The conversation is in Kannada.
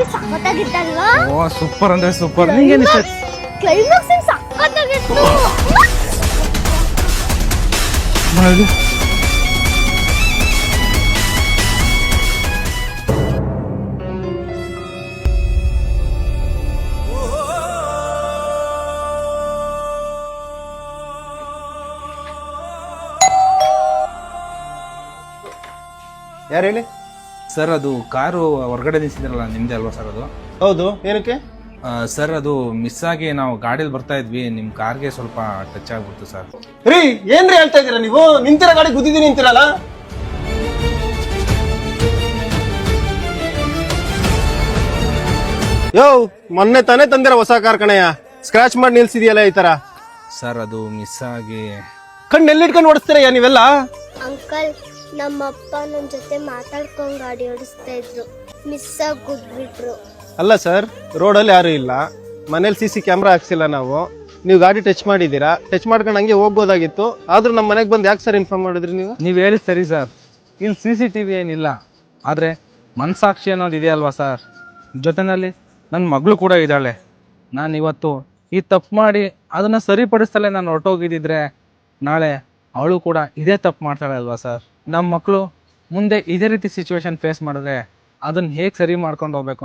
ಮೂವಿ ಸಖತ್ತಾಗಿತ್ತಲ್ವಾ? ಓ ಸೂಪರ್ ಅಂದ್ರೆ ಸೂಪರ್. ನಿಂಗೆ ಕ್ಲೈಮ್ಯಾಕ್ಸ್ ಸಖತ್ತಾಗಿತ್ತು. ಯಾರು ಹೇಳಿ? ಸರ್ ಅದು ಕಾರು ಹೊರಗಡೆ ನಿಲ್ಸಿದ್ರಲ್ಲ ನಿಮ್ದೇ ಅಲ್ವಾ ಸರ್ ಅದು? ಹೌದು, ಏನಕ್ಕೆ? ಸರ್ ಅದು ಮಿಸ್ ಆಗಿ ನಾವು ಗಾಡಿಯಲ್ಲಿ ಬರ್ತಾ ಇದ್ವಿ, ನಿಮ್ ಕಾರ್ಗೆ ಸ್ವಲ್ಪ ಟಚ್ ಆಗ್ಬಿಡ್ತು ಸರ್. ರೀ ಏನ್ರಿ ಹೇಳ್ತಾ ಇದೀರಾ ನೀವು? ನಿಂತಿರೋ ಗಾಡಿ ಗುದ್ದಿದ್ದೀನಿ ನಿಂತಿರಲ್ಲ. ಯೋ, ಮೊನ್ನೆ ತಾನೇ ತಂದಿರ ಹೊಸ ಕಾರ್ ಕಣಯ್ಯ, ಸ್ಕ್ರಾಚ್ ಮಾಡಿ ನಿಲ್ಸಿದ್ಯಲ್ಲ ಈ ತರ. ಸರ್ ಅದು ಮಿಸ್ ಆಗಿ. ಕಣ್ಣು ಎಲ್ಲಿಟ್ಕೊಂಡು ಓಡಿಸ್ತೀರಯ್ಯ ನೀವೆಲ್ಲ? ಅಂಕಲ್, ನಮ್ಮಪ್ಪ ನನ್ನ ಜೊತೆ ಮಾತಾಡ್ಕೊಂಡು ಗಾಡಿ ಓಡಿಸ್ತಾ ಇದ್ರು, ಮಿಸ್ ಆಗಿ ಗುದ್ಬಿಟ್ರು. ಅಲ್ಲ ಸರ್, ರೋಡಲ್ಲಿ ಯಾರು ಇಲ್ಲ, ಮನೇಲಿ CC ಕ್ಯಾಮ್ರಾ ಹಾಕ್ಸಿಲ್ಲ ನಾವು. ನೀವು ಗಾಡಿ ಟಚ್ ಮಾಡಿದ್ದೀರಾ, ಟಚ್ ಮಾಡ್ಕೊಂಡು ಹಂಗೆ ಹೋಗ್ಬೋದಾಗಿತ್ತು. ಆದ್ರೂ ನಮ್ಮ ಮನೆಗೆ ಬಂದು ಯಾಕೆ ಸರ್ ಇನ್ಫಾರ್ಮ್ ಮಾಡಿದ್ರಿ ನೀವು? ನೀವು ಹೇಳಿ ಸರಿ ಸರ್, ಇಲ್ಲಿ CCTV ಏನಿಲ್ಲ, ಆದರೆ ಮನಸಾಕ್ಷಿ ಅನ್ನೋದು ಇದೆ ಅಲ್ವಾ ಸರ್. ಜೊತೆಯಲ್ಲಿ ನನ್ನ ಮಗಳು ಕೂಡ ಇದ್ದಾಳೆ. ನಾನು ಇವತ್ತು ಈ ತಪ್ಪು ಮಾಡಿ ಅದನ್ನು ಸರಿಪಡಿಸ್ತಲೇ ನಾನು ಹೊರಟೋಗಿದ್ದಿದ್ರೆ ನಾಳೆ ಅವಳು ಕೂಡ ಇದೇ ತಪ್ಪು ಮಾಡ್ತಾಳೆ ಅಲ್ವಾ ಸರ್. ನಮ್ಮ ಮಕ್ಕಳು ಮುಂದೆ ಇದೇ ರೀತಿ ಸಿಚುವೇಶನ್ ಫೇಸ್ ಮಾಡಿದ್ರೆ ಅದನ್ನು ಹೇಗೆ ಸರಿ ಮಾಡ್ಕೊಂಡು ಹೋಗ್ಬೇಕು